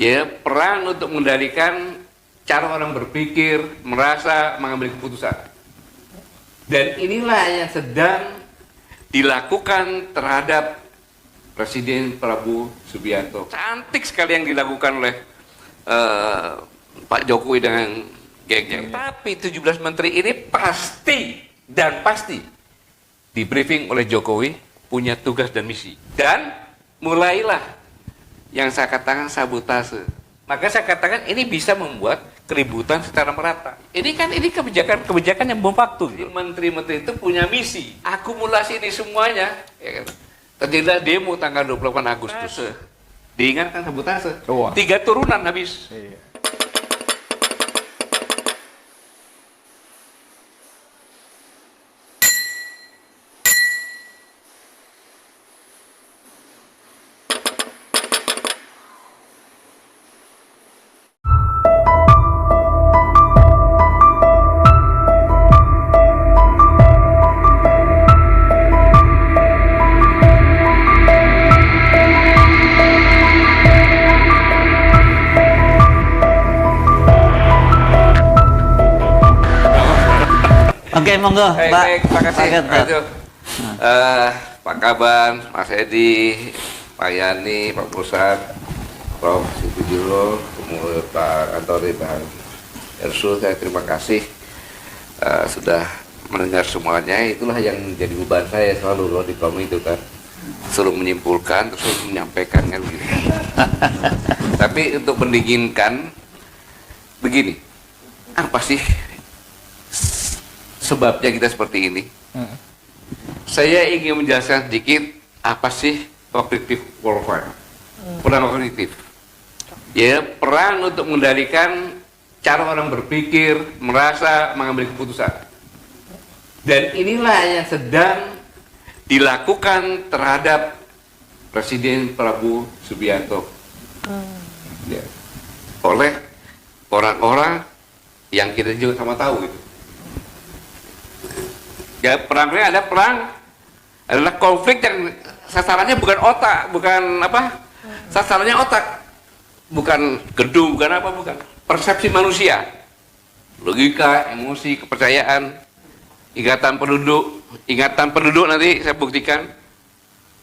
Ya, perang untuk mengendalikan cara orang berpikir, merasa, mengambil keputusan. Dan inilah yang sedang dilakukan terhadap Presiden Prabowo Subianto. Cantik sekali yang dilakukan oleh Pak Jokowi dengan gengnya. Tapi 17 menteri ini pasti di briefing oleh Jokowi, punya tugas dan misi. Dan mulailah yang saya katakan sabotase. Maka saya katakan ini bisa membuat keributan secara merata. Ini kebijakan yang bom waktu. Gitu. Menteri-menteri itu punya misi. Akumulasi ini semuanya. Ya kan? Terjadilah demo tanggal 28 Agustus. Diingatkan sabotase. 3 turunan habis. Iya. Oke, monggo, Pak. Baik, terima kasih. Pak Kaban, Mas Edi, Pak Yani, Pak Pusat, Prof. Sutijuro, kemudian Pak Antoni, Pak Ersul, saya terima kasih sudah mendengar semuanya. Itulah yang menjadi beban saya selalu loh di kaum itu kan, suruh menyimpulkan, terus menyampaikan kan gitu. Tapi untuk mendinginkan, begini, apa sih sebabnya kita seperti ini? Saya ingin menjelaskan sedikit apa sih cognitive warfare. Perang kognitif. Ya, perang untuk mengendalikan cara orang berpikir, merasa, mengambil keputusan. Dan inilah yang sedang dilakukan terhadap Presiden Prabowo Subianto. Ya. Oleh orang-orang yang kita juga sama tahu gitu. Ya, perangnya adalah konflik yang sasarannya bukan otak, sasarannya otak, bukan gedung, bukan persepsi manusia, logika, emosi, kepercayaan, ingatan penduduk nanti saya buktikan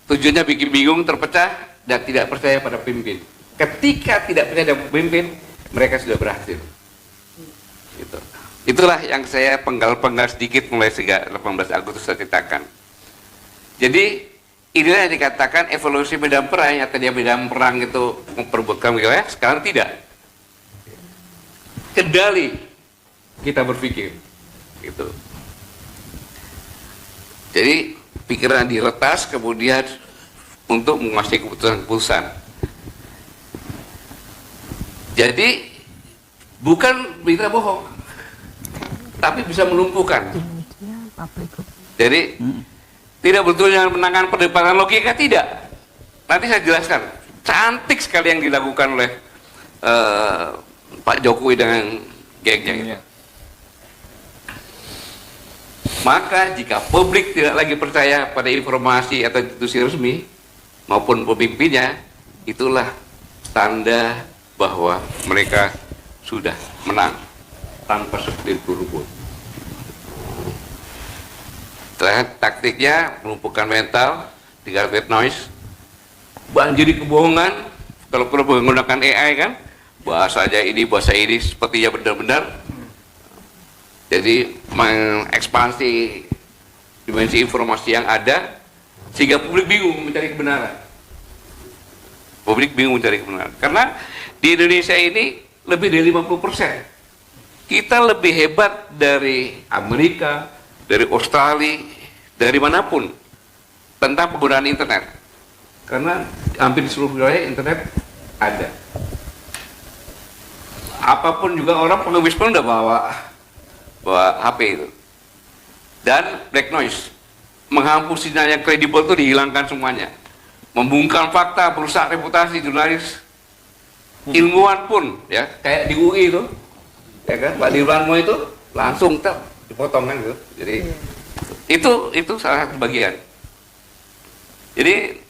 tujuannya bikin bingung, terpecah dan tidak percaya pada pemimpin. Ketika tidak percaya pada pemimpin, mereka sudah berhasil. Gitu. Itulah yang saya penggal-penggal sedikit mulai sejak 18 Agustus saya ceritakan. Jadi inilah yang dikatakan evolusi medan perang. Yang tadinya medan perang itu memperebutkan wilayah, sekarang tidak. Kendali kita berpikir, gitu. Jadi pikiran diretas kemudian untuk menguasai keputusan-keputusan. Jadi bukan berita bohong, tapi bisa melumpuhkan. Jadi tidak betul dengan menangkan perdebatan logika, tidak. Nanti saya jelaskan. Cantik sekali yang dilakukan oleh Pak Jokowi dengan gengnya. Gitu. Maka jika publik tidak lagi percaya pada informasi atau institusi resmi maupun pemimpinnya, itulah tanda bahwa mereka sudah menang tanpa sekelip rumput. Taktiknya melumpuhkan mental, 3 white noise, banjiri kebohongan. Kalau perlu menggunakan AI kan, bahasa ini sepertinya benar-benar. Jadi mengekspansi dimensi informasi yang ada sehingga publik bingung mencari kebenaran. Karena di Indonesia ini lebih dari 50%. Kita lebih hebat dari Amerika, dari Australia, dari manapun tentang penggunaan internet. Karena hampir di seluruh wilayah internet ada. Apapun juga orang pengemis pun udah bawa HP itu. Dan black noise, menghapus sinyal yang kredibel itu dihilangkan semuanya. Membungkam fakta, merusak reputasi jurnalis, ilmuwan pun, ya kayak di UI itu. Ya kan, Pak Dirwanmo itu langsung dipotong kan gitu. Jadi itu salah satu bagian. Jadi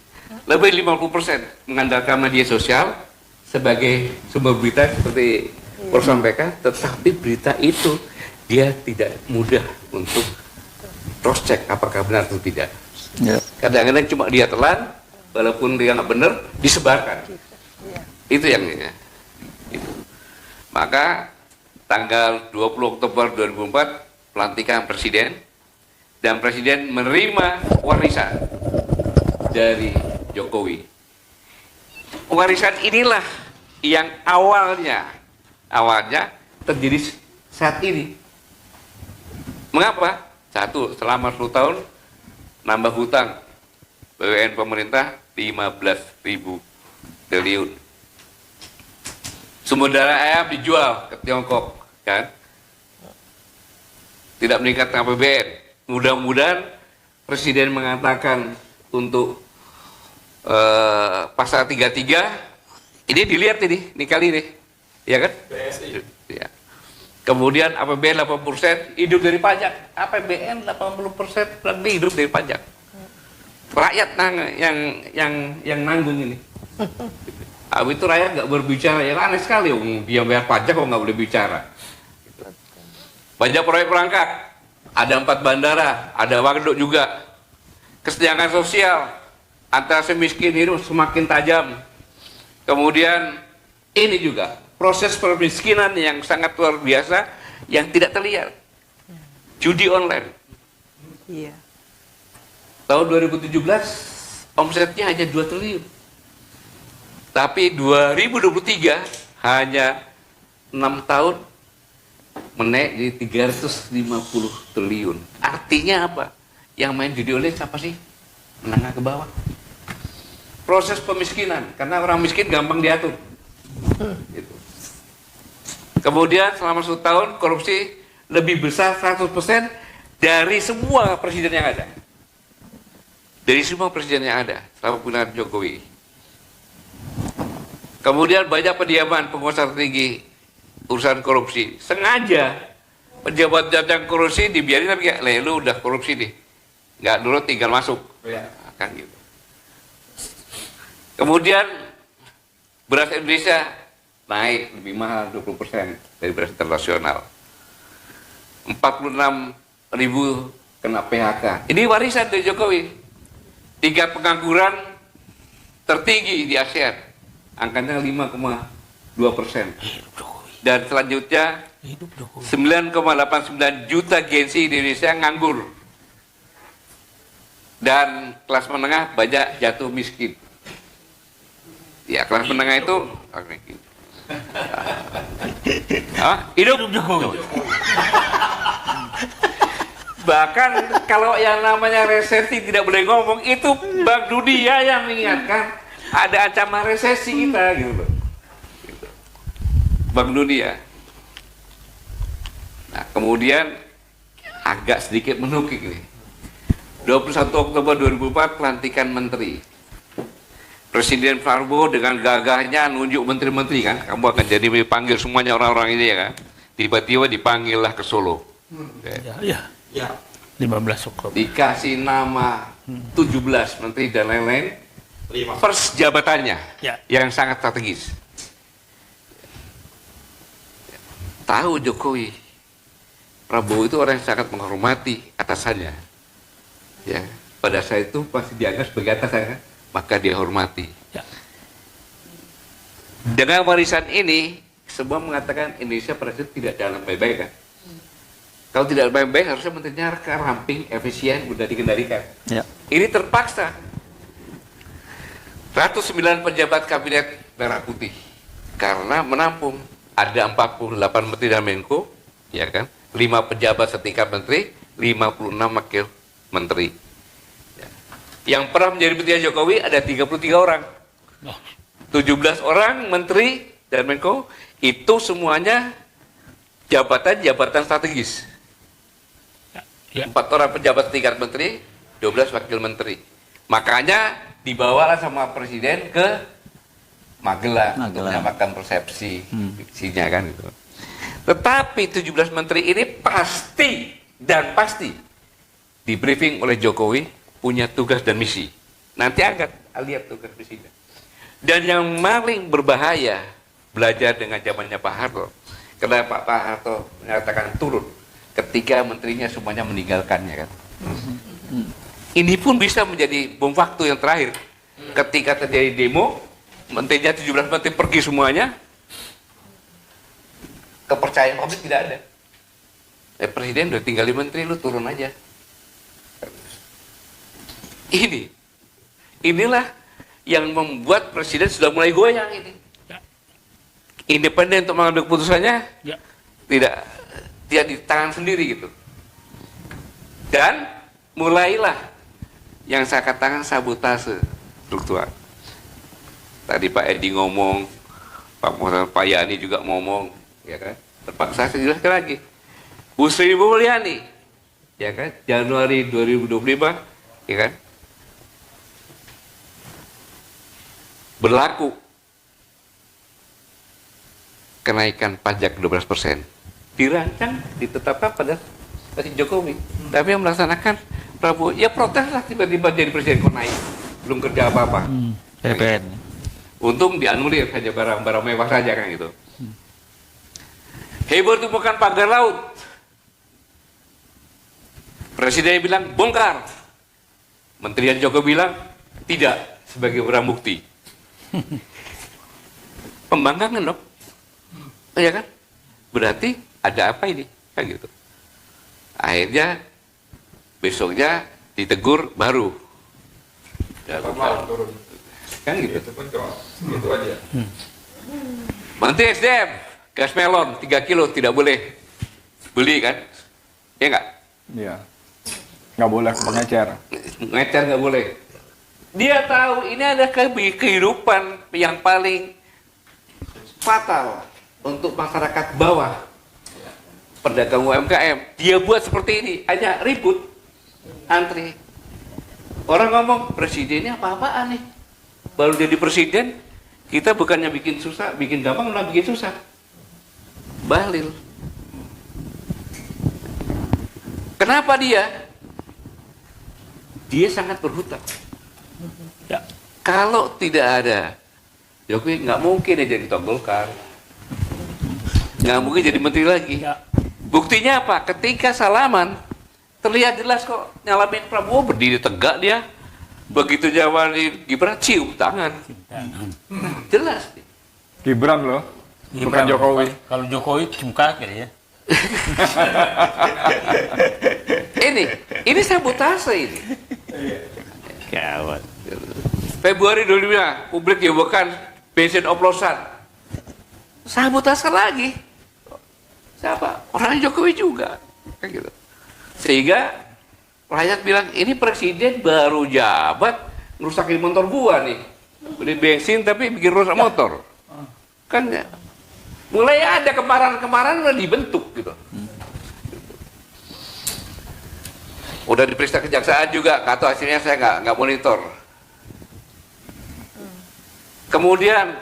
lebih 50% mengandalkan media sosial, sebagai sumber berita seperti Prof sampaikan, tetapi berita itu dia tidak mudah untuk cross check apakah benar atau tidak. Ya. Kadang-kadang cuma dia telan, walaupun dia nggak benar, disebarkan. Itu yang ini. Itu. Maka tanggal 20 Oktober 2004 pelantikan presiden, dan presiden menerima warisan dari Jokowi. Warisan inilah yang awalnya terjadi saat ini. Mengapa? Satu, selama 10 tahun nambah hutang BUMN pemerintah 15.000 triliun. Sumber daya ayam dijual ke Tiongkok, kan? Tidak meningkatkan APBN. Mudah-mudahan presiden mengatakan untuk pasal 33 ini dilihat ini kali ini, ya kan? BSI. Ya. Kemudian APBN 80% hidup dari pajak, APBN 80% lebih hidup dari pajak. Rakyat yang nanggung ini. Itu rakyat nggak berbicara, ya aneh sekali, dia bayar pajak kok nggak boleh bicara. Banyak proyek perangkat, ada 4 bandara, ada waduk juga. Kesenjangan sosial antara semiskin itu semakin tajam. Kemudian ini juga proses permiskinan yang sangat luar biasa yang tidak terlihat. Judi online. Iya. Tahun 2017 omsetnya hanya 2 triliun. Tapi 2023 hanya 6 tahun menaik jadi 350 triliun. Artinya apa? Yang main judi online siapa sih? Menengah ke bawah. Proses pemiskinan, karena orang miskin gampang diatur. Gitu. Kemudian selama 1 tahun korupsi lebih besar 100% dari semua presiden yang ada. Dari semua presiden yang ada selama pemerintahan Jokowi. Kemudian banyak pendiaman penguasa tertinggi urusan korupsi. Sengaja pejabat yang korupsi dibiarin, tapi kayak, lu udah korupsi nih, nggak dulu tinggal masuk. Kan gitu. Kemudian beras Indonesia naik lebih mahal 20% dari beras internasional. 46.000 kena PHK. Ini warisan dari Jokowi. 3 pengangguran tertinggi di ASEAN, angkanya 5,2%. Dan selanjutnya 9,89 juta Gen-Z di Indonesia nganggur. Dan kelas menengah banyak jatuh miskin. Ya, kelas menengah itu hidup Jokowi. Bahkan kalau yang namanya resesi tidak boleh ngomong, itu Bank Dunia yang mengingatkan ada ancaman resesi kita gitu. Bank Dunia. Nah, kemudian agak sedikit menukik nih. 21 Oktober 2004 pelantikan menteri. Presiden Prabowo dengan gagahnya nunjuk menteri-menteri, kan, kamu akan jadi dipanggil semuanya orang-orang ini, ya kan. Tiba-tiba dipanggillah ke Solo. Ya. 15 Oktober. Dikasih nama 17 menteri dan lain-lain. First jabatannya yang sangat strategis. Tahu Jokowi, Prabowo itu orang yang sangat menghormati atasannya. Ya, pada saat itu pasti dianggap sebagai atasan, kan? Maka dia hormati. Ya. Dengan warisan ini, semua mengatakan Indonesia pada saat itu tidak dalam baik-baik, kan? Kalau tidak baik-baik, harusnya menterinya ramping, efisien, mudah dikendalikan. Ya. Ini terpaksa. 109 pejabat kabinet merah putih karena menampung ada 48 menteri dan Menko, ya kan? 5 pejabat setingkat menteri, 56 wakil menteri. Yang pernah menjadi menteri Jokowi ada 33 orang. 17 orang menteri dan Menko, itu semuanya jabatan-jabatan strategis. 4 orang pejabat tingkat menteri, 12 wakil menteri. Makanya dibawalah sama presiden ke Magelang untuk menyamakan persepsi fiksinya, kan itu. Tetapi 17 menteri ini pasti di briefing oleh Jokowi, punya tugas dan misi. Nanti akan lihat tugas misinya. Dan yang paling berbahaya belajar dengan zamannya Pak Harto, karena Pak Harto menyatakan turun ketika menterinya semuanya meninggalkannya kan. Ini pun bisa menjadi bom waktu yang terakhir. Ketika terjadi demo, menterinya 17 menteri pergi semuanya, kepercayaan publik tidak ada. Presiden udah tinggal 5 menteri, lu turun aja. Inilah yang membuat presiden sudah mulai goyang ini. Independen untuk mengambil keputusannya, tidak di tangan sendiri gitu. Dan mulailah yang saya katakan sabotase struktural. Tadi Pak Edi ngomong, Pak Yani juga ngomong, ya kan? Terpaksa saya jelaskan lagi. Bu Sri Mulyani, ya kan? Januari 2025, ya kan? Berlaku kenaikan pajak 12%. Dirancang, ditetapkan pada Presiden Jokowi. Tapi yang melaksanakan Prabowo, ya proteslah tiba-tiba jadi presiden kok naik. Belum kerja apa-apa. PPN. Untung dianulir saja barang-barang mewah saja kan gitu. Heboh itu bukan pagar laut. Presiden bilang bongkar. Menterian Jokowi bilang tidak sebagai barang bukti. Pembangkangan dong. Ya kan? Berarti ada apa ini? Kan gitu. Akhirnya besoknya ditegur baru. Kan gitu. Itu aja. Menteri SDM, gas melon 3 kilo tidak boleh beli kan? Ya enggak? Iya. Nggak boleh pengecer. Ngecer nggak boleh. Dia tahu ini ada kehidupan yang paling fatal untuk masyarakat bawah. Pedagang UMKM, dia buat seperti ini, hanya ribut, antri. Orang ngomong, presidennya apa-apaan nih? Baru jadi presiden, kita bukannya bikin susah, bikin gampang, malah bikin susah. Bahlil. Kenapa dia? Dia sangat berhutang. Ya. Kalau tidak ada Jokowi, nggak mungkin dia jadi Golkar. Nggak mungkin jadi menteri lagi. Ya. Buktinya apa? Ketika salaman, terlihat jelas kok nyalamin Prabowo, berdiri tegak dia. Begitu Jawa di Gibran, cium tangan. Jelas. Gibran loh, bukan Jokowi. Kalau Jokowi cium kaki ya. Ini sabotase ini. Gawat. Februari 2005, publik dihebohkan bensin oplosan. Sabotase lagi. Siapa? Orang Jokowi juga. Kayak gitu. Sehingga rakyat bilang, ini presiden baru jabat, ngerusakin motor gua nih. Beli bensin tapi bikin rusak motor. Kan ya. Mulai ada kemarahan-kemarahan udah dibentuk gitu. Udah diperiksa kejaksaan juga, kata hasilnya saya nggak monitor. Kemudian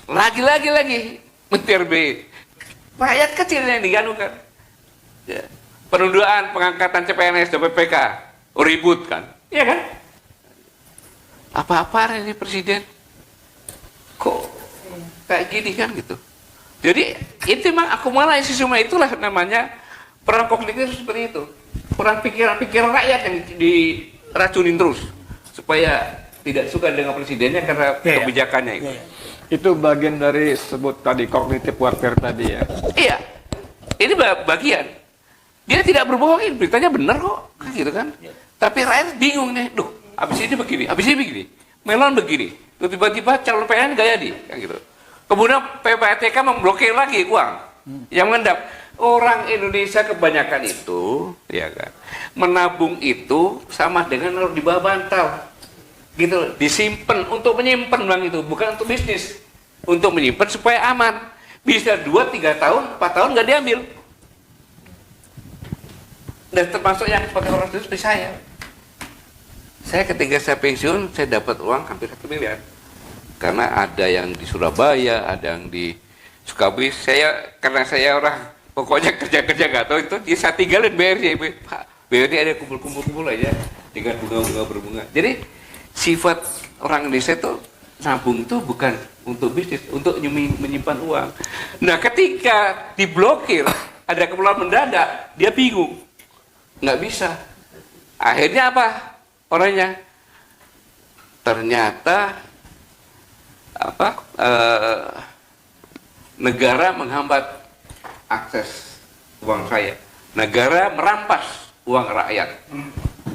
lagi Menteri RB, rakyat kecil yang diganukan. Ya. Penundaan pengangkatan CPNS dan PPK, ribut kan, iya kan? Apa-apa ini presiden? Kok kayak gini kan gitu? Jadi itu memang akumulasi semua itulah namanya perang kognitif seperti itu. Perang pikiran rakyat yang diracunin terus supaya tidak suka dengan presidennya karena kebijakannya itu. Itu bagian dari sebut tadi cognitive warfare tadi ya. Iya, ini bagian. Dia tidak berbohongin, beritanya benar kok, kan gitu kan. Tapi rakyat bingung nih, duh, habis ini begini, melon begini. Tiba-tiba calon PN gak jadi, kan gitu. Kemudian PPATK memblokir lagi uang yang mengendap. Orang Indonesia kebanyakan itu, ya kan, menabung itu sama dengan harus dibawa bantal, gitu, disimpan untuk menyimpan uang itu, bukan untuk bisnis, untuk menyimpan supaya aman. Bisa 2-3 tahun, 4 tahun nggak diambil. Dan termasuk yang pakai orang itu seperti saya. Saya ketika saya pensiun, saya dapat uang hampir 1 miliar. Karena ada yang di Surabaya, ada yang di Sukabumi. Karena saya orang pokoknya kerja nggak tahu itu, dia saya tinggalin BRI. Pak, BRI ada kumpul-kumpul aja dengan bunga-bunga berbunga. Jadi sifat orang Indonesia itu nabung itu bukan untuk bisnis, untuk menyimpan uang. Nah, ketika diblokir, ada keperluan mendadak, dia bingung, nggak bisa. Akhirnya apa orangnya? Ternyata negara menghambat akses uang saya. Negara merampas uang rakyat.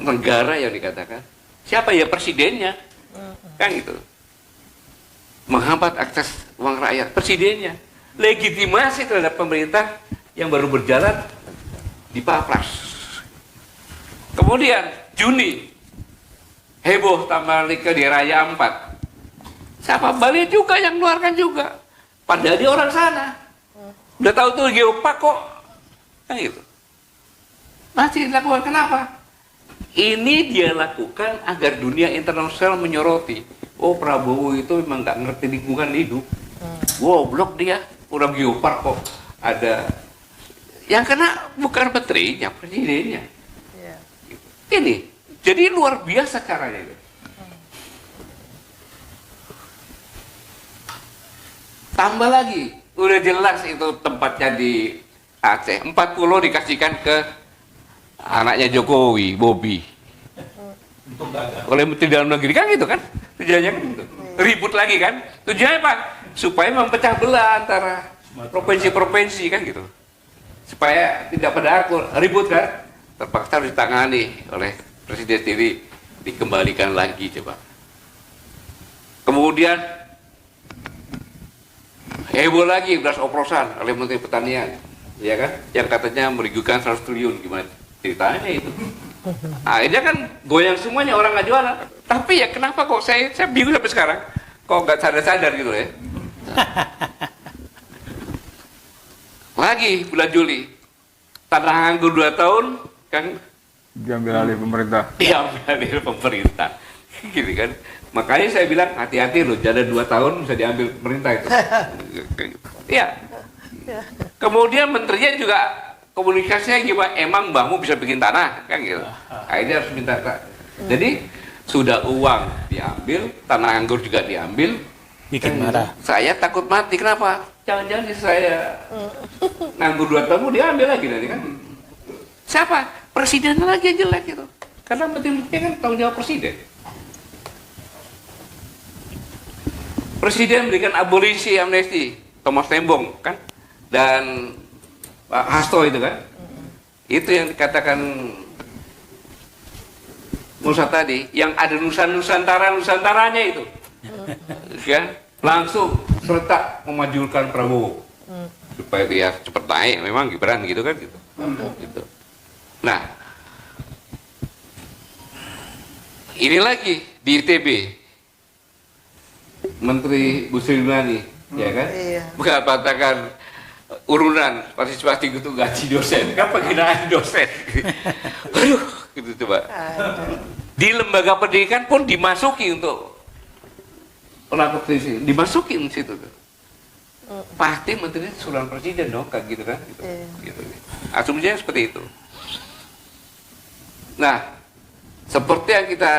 Negara yang dikatakan. Siapa ya presidennya? Kan gitu. Menghambat akses uang rakyat, presidennya. Legitimasi terhadap pemerintah yang baru berjalan dipapras. Kemudian Juni heboh tambah nikah di Raya 4. Siapa? Bali juga yang keluarkan juga. Padahal dia orang sana. Udah tahu tuh geopark kok. Kan gitu. Masih dilakukan kenapa? Ini dia lakukan agar dunia internasional menyoroti. Oh, Prabowo itu memang nggak ngerti lingkungan hidup. Wow, blok dia. Orang geopark kok ada. Yang kena bukan menterinya, presidennya. Ini. Jadi luar biasa caranya itu. Tambah lagi, udah jelas itu tempatnya di Aceh. 40 dikasihkan ke anaknya Jokowi, Bobi. Oleh Menteri Dalam Negeri kan gitu kan? Tujuannya kan gitu. Ribut lagi kan? Tujuannya apa? Supaya memecah belah antara provinsi-provinsi kan gitu. Supaya tidak pada akur, ribut kan? Terpaksa harus ditangani oleh Presiden sendiri, dikembalikan lagi coba. Kemudian heboh lagi beras oplosan oleh Menteri Pertanian, ya kan? Yang katanya merugikan 100 triliun, gimana ceritanya itu? Akhirnya kan goyang semuanya, orang nggak jualan. Tapi ya kenapa kok saya bingung sampai sekarang, kok nggak sadar-sadar gitu ya? Lagi bulan Juli, tanah nganggur 2 tahun kan Diambil alih pemerintah. diambil alih pemerintah, gitu kan? Makanya saya bilang hati-hati loh, jada 2 tahun bisa diambil pemerintah itu. Iya. Kemudian menterinya juga komunikasinya gimana? Emang mbahmu bisa bikin tanah kan gitu? Akhirnya harus minta. Jadi sudah uang diambil, tanah anggur juga diambil. Bikin marah. Saya takut mati. Kenapa? Jangan-jangan saya nganggur 2 tahun diambil lagi nanti kan? Siapa? Presidennya lagi yang jelek gitu. Karena menteri-menterinya kan tanggung jawab presiden. Presiden memberikan abolisi amnesti, Thomas Tembong kan, dan Pak Hasto itu kan, itu yang dikatakan Musa tadi, yang ada Nusantaranya itu, kan, langsung serentak memajukan Prabowo supaya dia cepat naik, memang Gibran gitu kan gitu. Gitu. Nah, ini lagi di ITB. Menteri Bu Sri Mulyani, ya kan? Iya. Bukan katakan urunan partisipasi gitu gaji dosen, kan penghinaan dosen. Aduh, gitu coba. Di lembaga pendidikan pun dimasuki untuk pelaku krisis, dimasukin situ. Pasti menterinya suruhan presiden dong, kayak gitu kan? Gitu. Gitu. Asumsinya seperti itu. Nah, seperti yang kita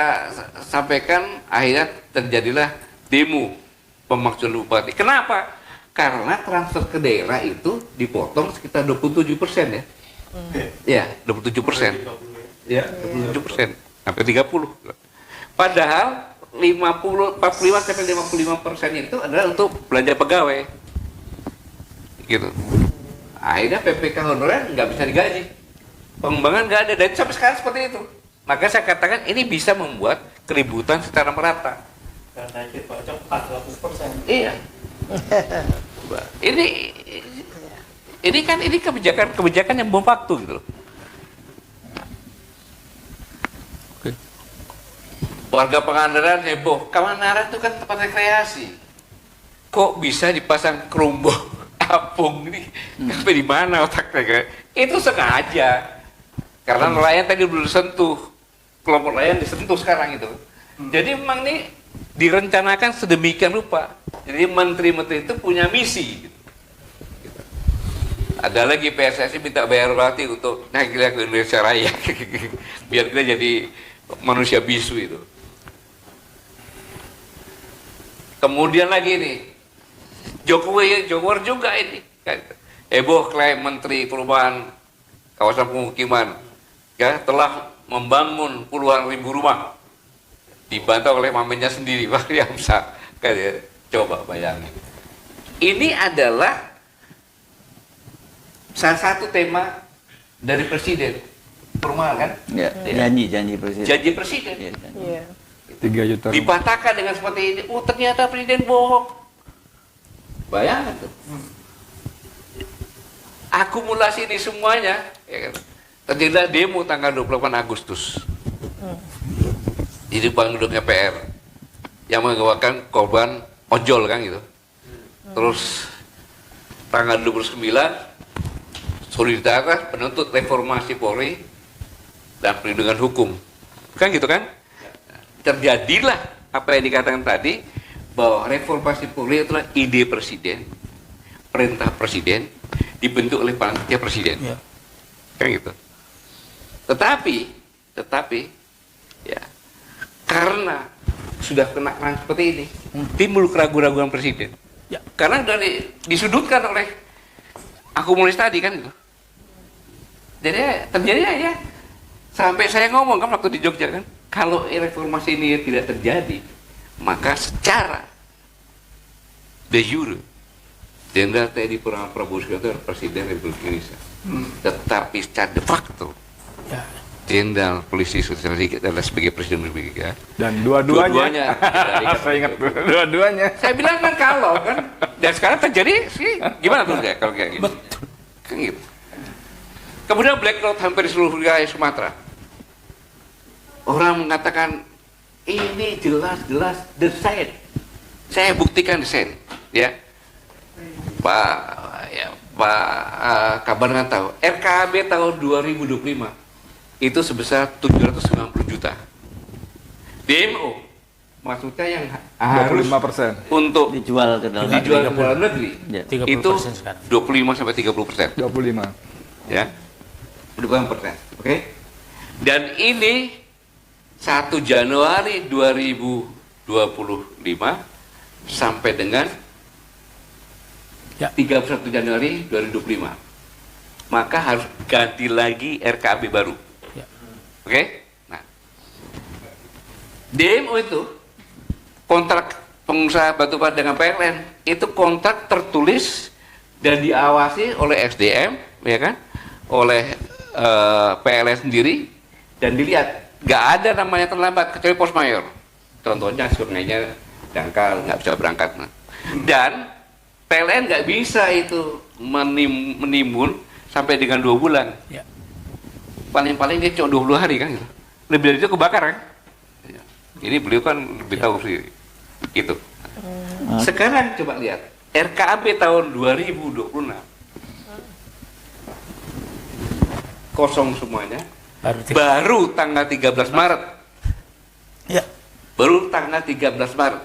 sampaikan, akhirnya terjadilah demo pemakzulan bupati. Kenapa? Karena transfer ke daerah itu dipotong sekitar 27% ya. Ya, 27%. Ya, 27%. Sampai 30. Padahal 45% itu adalah untuk belanja pegawai. Gitu. Akhirnya PPK honorer nggak bisa digaji. Pengembangan nggak ada. Dan sampai sekarang seperti itu. Maka saya katakan ini bisa membuat keributan secara merata. Karena itu pajak 400%. Iya. Ini kan kebijakan yang bom waktu gitu loh. Warga Pangandaran heboh. Pangandaran itu kan tempat rekreasi. Kok bisa dipasang kerumbuh apung ini? Sampai di mana otaknya? Itu sengaja. Karena nelayan tadi belum disentuh. Kelompok nelayan disentuh sekarang itu. Jadi memang nih direncanakan sedemikian rupa. Jadi menteri-menteri itu punya misi. Gitu. Ada lagi PSSI minta bayar royalti untuk naik ke Indonesia Raya, biar kita jadi manusia bisu itu. Kemudian lagi nih, Jokowi juga ini. Heboh klaim Menteri Perubahan Kawasan Pemukiman ya telah membangun puluhan ribu rumah. Dibantah oleh mamennya sendiri, Pak Yamsa. Coba bayangin. Ini adalah salah satu tema dari Presiden. Perumahan kan? Ya, janji presiden. Janji Presiden. Ya, janji. Iya. 3 juta. Dipatahkan dengan seperti ini. Oh ternyata Presiden bohong. Bayangkan tuh. Akumulasi ini semuanya. Ya kan? Terjadilah demo tanggal 28 Agustus. Di depan gedung MPR. Yang menggawakan korban ojol kan gitu. Terus tanggal 29 solidaritas penuntut reformasi Polri dan perlindungan hukum. Kan gitu kan? Terjadilah apa yang dikatakan tadi bahwa reformasi Polri itulah ide presiden, perintah presiden dibentuk oleh panitia presiden. Ya. Kan gitu. Tetapi ya karena sudah kena kerang seperti ini, timbul keraguan-keraguan presiden. Ya. Karena disudutkan oleh akumulasi tadi kan itu. Jadi terjadinya ya sampai saya ngomong kan waktu di Jogja kan, kalau reformasi ini tidak terjadi, maka secara de jure Jenderal TNI Purnawirawan Prabowo Subianto adalah Presiden Republik Indonesia. Tetapi secara de facto Ya. Jenderal Polisi Sosial adalah sebagai Presiden Republik Indonesia. Dan dua-duanya. Saya ingat dua-duanya. Saya bilang kan kalau kan, dan sekarang terjadi sih gimana tuh kayak kalau kayak gitu? Betul. Kan gitu. Kemudian blackout hampir di seluruh wilayah Sumatera. Orang mengatakan ini jelas-jelas desain. Saya buktikan desain, ya. Pak Kabar nggak tahu. RKAB tahun 2025 itu sebesar 790 juta. DMO maksudnya yang harus 25%. untuk Dijual ke dalam dijual ke luar negeri Ya. 30% itu sekarang. 25 sampai 30%. 25. Ya, 25%, oke? Dan ini 1 Januari 2025 sampai dengan Ya. 31 Januari 2025. Maka harus ganti lagi RKAB baru. Ya. Oke? Nah, DMO itu kontrak pengusaha batubara dengan PLN itu kontrak tertulis dan diawasi oleh SDM, ya kan? Oleh PLN sendiri dan dilihat nggak ada namanya terlambat kecuali pos mayor. Contohnya sungainya dangkal nggak bisa berangkat. Nah. Dan PLN nggak bisa itu menimbun sampai dengan 2 bulan. Ya. Paling-paling dia cuma 20 hari kan gitu. Lebih dari itu kebakar kan. Ini beliau kan lebih tahu sih. Gitu. Sekarang coba lihat RKAB tahun 2026 kosong semuanya. Baru tanggal 13 Maret. Ya. Baru tanggal 13 Maret.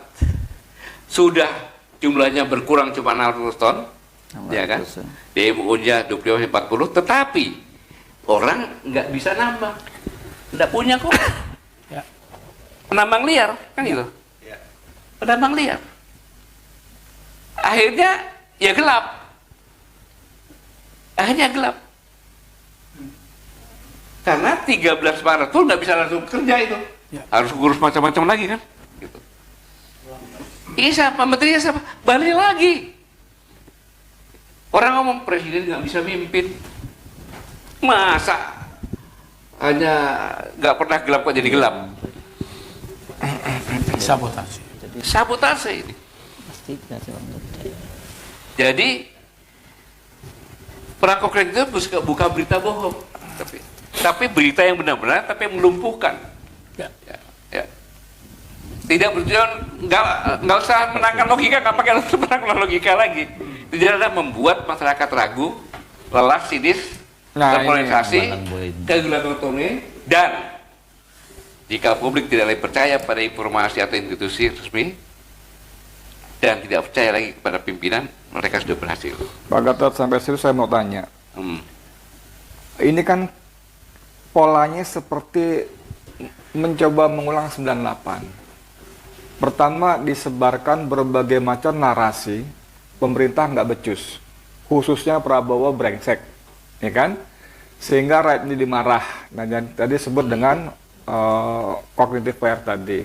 Sudah jumlahnya berkurang cuma 600 ton. Ya kan? DMO-nya 25-40, tetapi orang nggak bisa nambang. Nggak punya kok. Ya. Penambang liar, kan gitu. Penambang liar. Akhirnya ya gelap. Akhirnya gelap. Karena 13 Maret tuh nggak bisa langsung kerja itu. Ya. Harus ngurus macam-macam lagi kan. Gitu. Ini siapa? Menterinya siapa? Balik lagi. Orang ngomong presiden nggak bisa mimpin. Masa hanya nggak pernah gelap kok jadi gelap. Sabotase. Sabotase ini. Jadi perang konkret itu bukan berita bohong, tapi berita yang benar-benar, tapi yang melumpuhkan. Ya. Ya. Tidak bertujuan, nggak usah menangkan logika, nggak pakai menangkan logika lagi. Tidak ada membuat masyarakat ragu, lelah, sinis, terpolarisasi, kehilangan otonomi, dan jika publik tidak lagi percaya pada informasi atau institusi resmi dan tidak percaya lagi kepada pimpinan, mereka sudah berhasil. Pak Gatot, sampai situ saya mau tanya. Hmm. Ini kan polanya seperti mencoba mengulang 98. Pertama, disebarkan berbagai macam narasi, pemerintah nggak becus, khususnya Prabowo brengsek, ya kan? Sehingga rakyat ini dimarah. Nah, tadi sebut dengan cognitive bias tadi.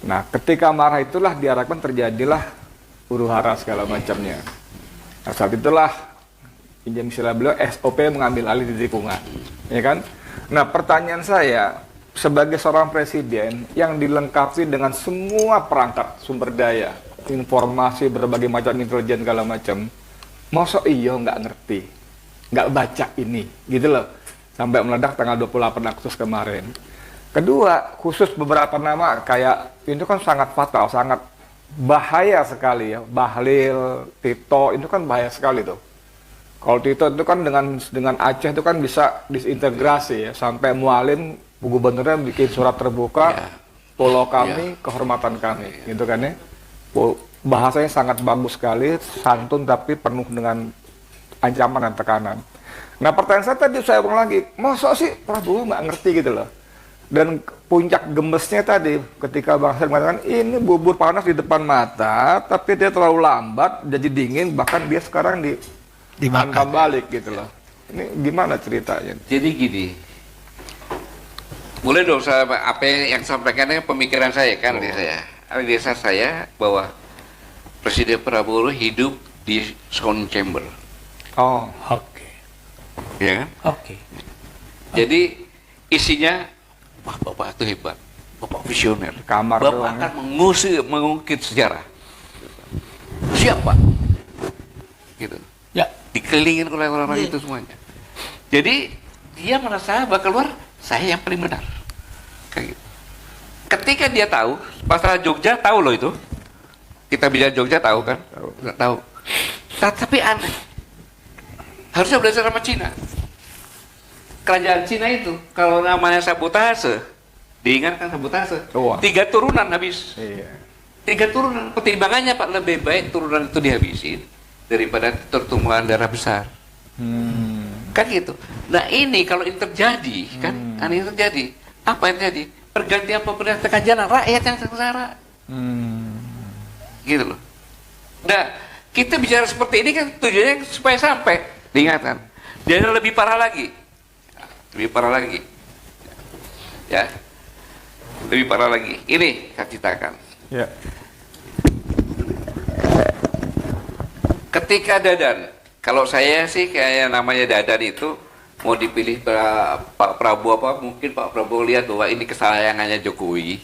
Nah, ketika marah itulah diharapkan terjadilah huru-hara segala macamnya. Nah, saat itulah pinjam istilah beliau SOP mengambil alih di lingkungan, ya kan? Nah, pertanyaan saya, sebagai seorang presiden yang dilengkapi dengan semua perangkat sumber daya, informasi berbagai macam intelijen segala macam, masa iya nggak ngerti, nggak baca ini, gitu loh, sampai meledak tanggal 28 Agustus kemarin. Kedua, khusus beberapa nama kayak itu kan sangat fatal, sangat bahaya sekali ya. Bahlil, Tito, itu kan bahaya sekali tuh. Kalau Tito itu kan dengan Aceh itu kan bisa disintegrasi ya, sampai Mualim gubernurnya bikin surat terbuka, pulau kami, kehormatan kami, gitu kan ya. Bahasanya sangat bagus sekali, santun tapi penuh dengan ancaman dan tekanan. Nah, pertanyaan saya tadi saya ulang lagi, masa sih Prabowo nggak ngerti gitu loh. Dan puncak gemesnya tadi ketika Bang Syed mengatakan ini bubur panas di depan mata, tapi dia terlalu lambat, jadi dingin, bahkan dia sekarang dimakan balik gitu loh. Ini gimana ceritanya? Jadi gini, boleh dong saya apa yang sampaikannya pemikiran saya kan desa saya bahwa Presiden Prabowo hidup di sound chamber. Oh, Oke. Ya kan? Oke. Jadi isinya, wah Bapak itu hebat, Bapak visioner. kamar Bapak doang. akan mengungkit sejarah. Siapa? Gitu. Ya. Dikelilingin oleh orang-orang itu semuanya. Jadi dia merasa bakal keluar saya yang paling benar. Kayak gitu. Ketika dia tahu, masalah Jogja tahu loh itu. Kita bicara Jogja tahu kan? Tahu. Tapi aneh. Harusnya belajar sama Cina. Kerajaan Cina itu kalau namanya sabotase, diingatkan sabotase. 3 turunan habis. Iya. 3 turunan. Pertimbangannya Pak, lebih baik turunan itu dihabisin daripada pertumbuhan darah besar. Kan gitu. Nah ini kalau ini terjadi, kan? Ini terjadi. Apa yang terjadi? Pergantian pemerintah tengah jalan, rakyat yang sengsara. Gitu loh. Nah, kita bicara seperti ini kan tujuannya supaya sampai diingatkan. Dan lebih parah lagi. Lebih parah lagi. Ya. Lebih parah lagi. Ini saya ceritakan. Ya. Ketika Dadan, kalau saya sih kayak namanya Dadan itu mau dipilih Pak Prabowo apa, mungkin Pak Prabowo lihat bahwa ini kesayangannya Jokowi,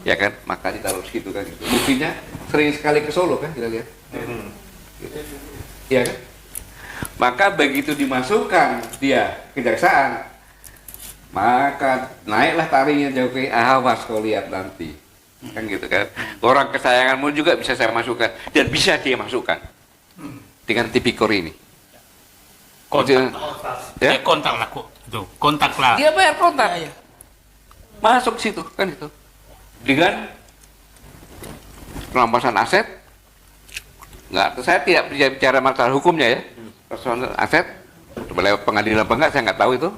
ya kan, maka ditaruh situ kan. Buktinya sering sekali ke Solo kan kita lihat, ya kan. Maka begitu dimasukkan dia kejaksaan, maka naiklah taringnya Jokowi. Awas kau lihat nanti, kan gitu kan. Orang kesayanganmu juga bisa saya masukkan dan bisa dia masukkan dengan tipikor ini. Kontak. Ya? Kontak lah kok. Itu, kontak lah. Dia bayar kontak. Ya, ya. Masuk situ kan itu. Dengan perampasan aset. Enggak, saya tidak bicara masalah hukumnya ya. Personal aset, lewat pengadilan apa enggak saya nggak tahu itu.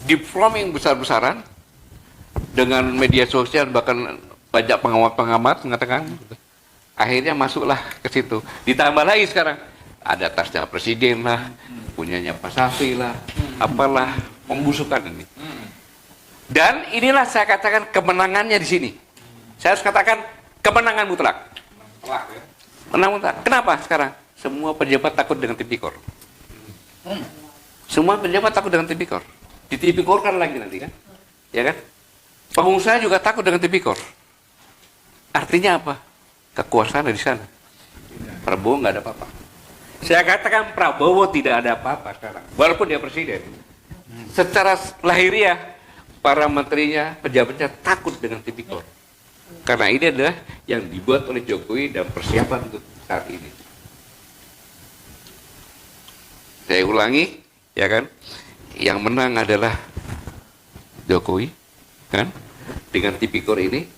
Diplomating besar-besaran dengan media sosial, bahkan banyak pengamat-pengamat mengatakan. Akhirnya masuklah ke situ. Ditambah lagi sekarang ada tasnya presiden lah, punyanya Pak Safi lah, apalah, pembusukan ini. Dan inilah saya katakan kemenangannya di sini. Saya harus katakan kemenangan mutlak. Menang mutlak. Kenapa sekarang? Semua pejabat takut dengan tipikor. Semua pejabat takut dengan tipikor. Di tipikor kan lagi nanti kan, ya kan? Pengusaha juga takut dengan tipikor. Artinya apa? Kekuasaan ada di sana. Prabowo nggak ada apa-apa. Saya katakan Prabowo tidak ada apa-apa sekarang, walaupun dia presiden. Secara lahiriah, para menterinya, pejabatnya takut dengan tipikor. Karena ini adalah yang dibuat oleh Jokowi dan persiapan untuk saat ini. Saya ulangi, ya kan? Yang menang adalah Jokowi, kan? Dengan tipikor ini,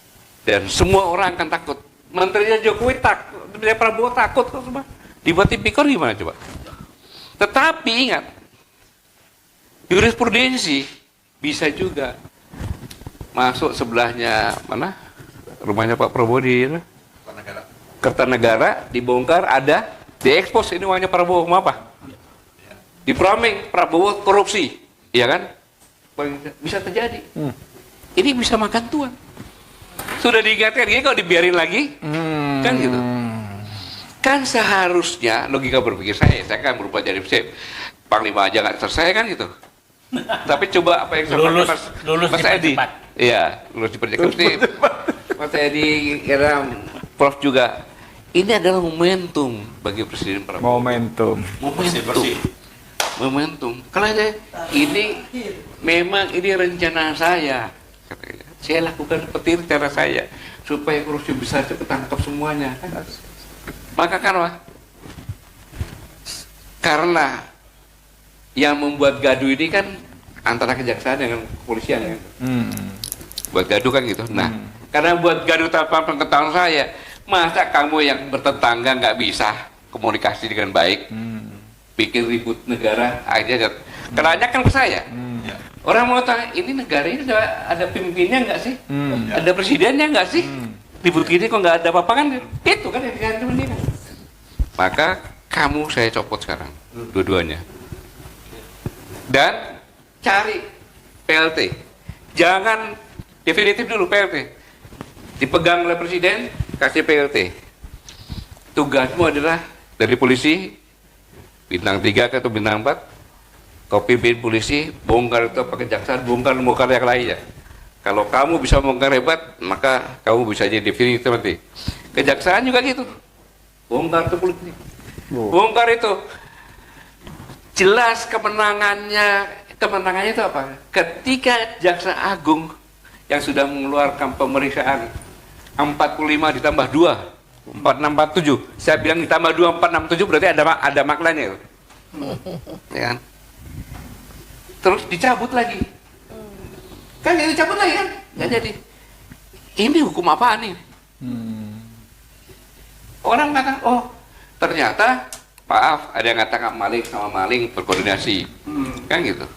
dan semua orang akan takut. Menterinya Jokowi takut, Prabowo takut kok semua. Dibuat tipikor gimana coba? Tetapi ingat, jurisprudensi bisa juga masuk sebelahnya mana? rumahnya Pak Prabowo di Kertanegara, dibongkar, ada diekspos ini uangnya Prabowo mau apa? Di framing Prabowo korupsi, ya kan? Bisa terjadi. Ini bisa makan tuan. Sudah diingatkan, ini kalau dibiarin lagi, kan gitu. Kan seharusnya logika berpikir saya kan berubah jadi panglima aja nggak selesai kan gitu. Tapi coba apa yang disampaikan lulus Mas Edi, dipercepat. iya lulus dipercepat. Mas Edi, kira Prof juga. Ini adalah momentum bagi Presiden Prabowo. Momentum. Momentum. Kalau ada ini memang ini rencana saya, katanya. Saya lakukan seperti rencana saya supaya korupsi bisa ketangkap semuanya. Maka karena yang membuat gaduh ini kan antara kejaksaan dengan kepolisian kan. Buat gaduh kan gitu. Nah, karena buat gaduh tanpa pengetahuan saya, masa kamu yang bertetangga nggak bisa komunikasi dengan baik, bikin ribut negara aja. Kenanya kan ke saya. Orang mau tanya, ini negara ini ada pemimpinnya nggak sih? Ada presidennya nggak sih? Ribut gini kok nggak ada apa-apa kan? Itu kan yang digantung ini kan. Maka kamu saya copot sekarang, dua-duanya. Dan cari PLT. Jangan definitif dulu PLT. Dipegang oleh presiden, kasih PLT. Tugasmu adalah dari polisi, bintang 3 atau bintang 4, kau pimpin polisi, bongkar itu apa kejaksaan, bongkar yang lainnya. Kalau kamu bisa bongkar hebat, maka kamu bisa jadi definitif nanti. Kejaksaan juga gitu. Bongkar itu polisi. Bongkar itu. Jelas kemenangannya itu apa? Ketika Jaksa Agung yang sudah mengeluarkan pemeriksaan 45 ditambah 2, 4647. Saya bilang ditambah 2, 467 berarti ada maknanya itu. Ya kan? Terus dicabut lagi. Kan jadi cabut lagi kan? Nggak jadi. Ini hukum apaan nih? Orang kata, oh ternyata maaf ada yang katakan maling sama maling berkoordinasi. Kan gitu.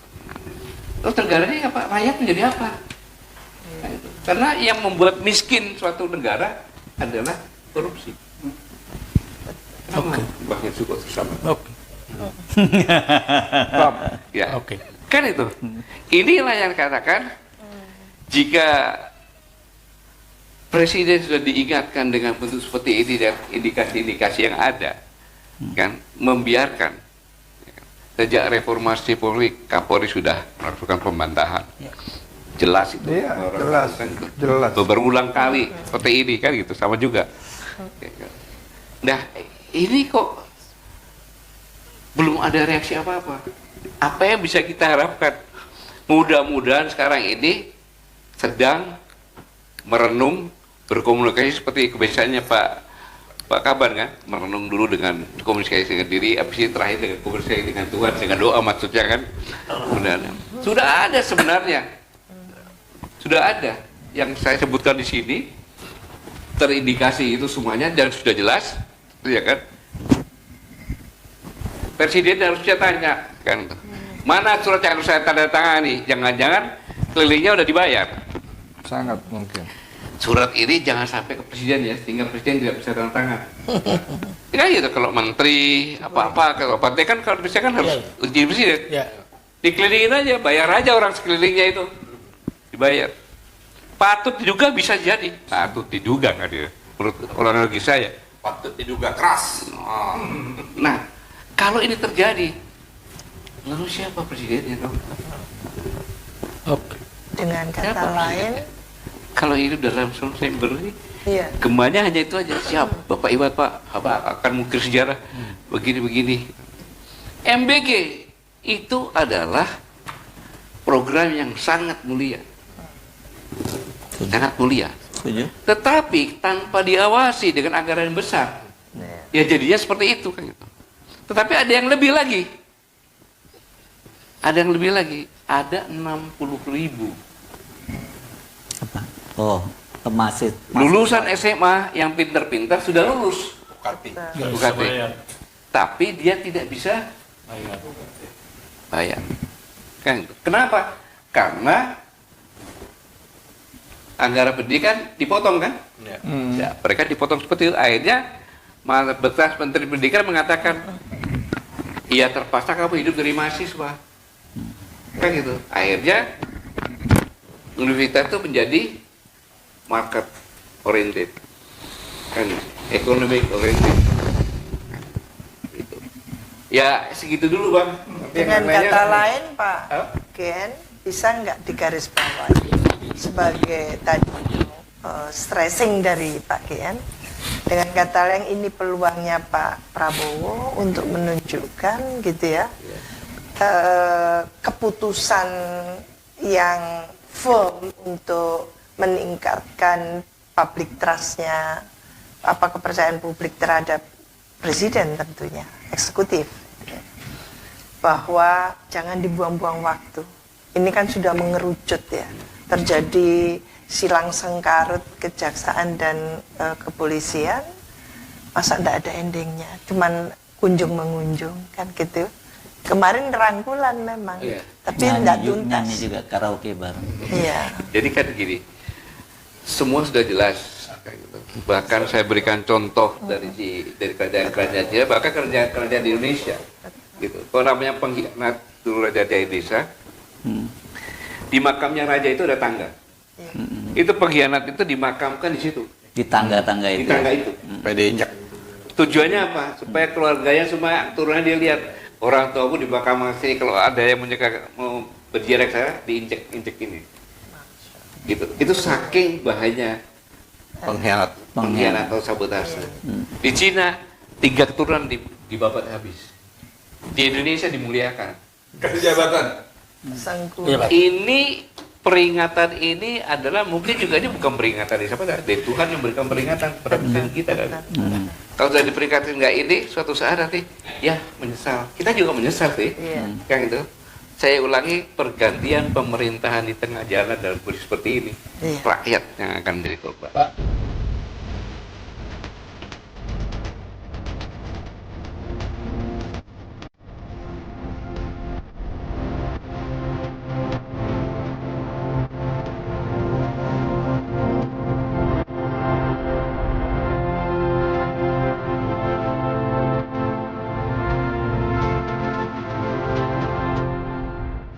Terus negaranya apa? Rakyat menjadi apa? Kan gitu. Karena yang membuat miskin suatu negara adalah korupsi. Oke. Bahkan suka bersama. Oke. Ya. Oke. Kan itu. Inilah yang katakan jika presiden sudah diingatkan dengan bentuk seperti ini dan indikasi-indikasi yang ada, kan membiarkan. Sejak reformasi Polri, Kapolri sudah melakukan pembantahan. Jelas itu. Iya, jelas. Jelas. Berulang kali seperti ini kan gitu, sama juga. Nah, ini kok belum ada reaksi apa-apa. Apa yang bisa kita harapkan? Mudah-mudahan sekarang ini sedang merenung, berkomunikasi seperti kebiasaannya Pak Kaban kan, merenung dulu dengan komunikasi dengan diri, habis itu terakhir dengan komunikasi dengan Tuhan, dengan doa maksudnya kan. Sudah ada sebenarnya, sudah ada yang saya sebutkan di sini, terindikasi itu semuanya dan sudah jelas, ya kan. Presiden harusnya tanya kan, mana surat yang harus saya tanda tangani? Jangan-jangan kelilingnya udah dibayar. Sangat mungkin. Surat ini jangan sampai ke presiden ya, sehingga presiden tidak bisa tanda tangan. Ya gitu, kalau menteri apa-apa, kalau partai kan kalau bisa kan harus uji presiden. Dikelilingin aja, bayar aja orang sekelilingnya itu, dibayar. Patut diduga bisa jadi, patut diduga nggak dia, menurut orang logis saya. Patut diduga keras. Nah, kalau ini terjadi, lalu siapa presidennya dong? Oke. Dengan kata Siapa lain, kalau ini dalam September ini, iya. gemanya hanya itu aja. Siap, Bapak Iwan Pak, apa akan mengukir sejarah begini-begini. MBG itu adalah program yang sangat mulia, sangat mulia. Tetapi tanpa diawasi dengan anggaran besar, ya jadinya seperti itu kan. Tetapi ada yang lebih lagi, ada 60.000 Oh, masih lulusan SMA yang pintar-pintar sudah lulus UKT. Tapi dia tidak bisa bayar. Kan? Kenapa? Karena anggaran pendidikan dipotong kan? Ya, mereka dipotong seperti itu. Akhirnya bekas Menteri Pendidikan mengatakan, iya terpaksa kamu hidup dari mahasiswa. Kan gitu. Akhirnya universitas itu menjadi market oriented, kan economic oriented. Gitu. Ya segitu dulu bang. Dengan kata lain Pak Hah? Gen, bisa nggak digarisbawahi sebagai tadi stressing dari Pak Gen, dengan kata lain ini peluangnya Pak Prabowo untuk menunjukkan gitu ya, keputusan yang firm untuk meningkatkan public trust-nya, kepercayaan publik terhadap presiden tentunya, eksekutif, bahwa jangan dibuang-buang waktu. Ini kan sudah mengerucut ya, terjadi silang sengkarut kejaksaan dan kepolisian, masa tidak ada endingnya, cuman kunjung mengunjung kan gitu. Kemarin rangkulan memang, tapi tidak tuntas. Nyanyi juga karaoke bareng. Iya. Jadi kan gini, semua sudah jelas. Kayak gitu. Bahkan saya berikan contoh dari kerajaan-kerajaan Cina, bahkan kerajaan di Indonesia. Gitu. Kalau namanya pengkhianat dulu Raja Jaya Desa, di makamnya raja itu ada tangga. Itu pengkhianat itu dimakamkan di situ. Di tangga-tangga Di itu. tangga itu. Injak. Tujuannya apa? Supaya keluarganya semua turunnya dia lihat, orang tuaku di makam sini, kalau ada yang mau berjirak saya diinjek ini. Gitu. Itu saking bahayanya pengkhianat atau sabotase. Di Cina 3 keturunan dibabat habis. Di Indonesia dimuliakan. Kasih jabatan. Sangku. Iya, Pak. Ini peringatan ini adalah mungkin juga ini bukan peringatan dari siapa? Dari Tuhan yang memberikan peringatan kepada presiden kita kan. Kalau sudah diperingatin nggak ini, suatu saat nanti ya menyesal. Kita juga menyesal sih, kan itu. Saya ulangi, pergantian pemerintahan di tengah jalan dalam kondisi seperti ini, rakyat yang akan menjadi korban. Pak,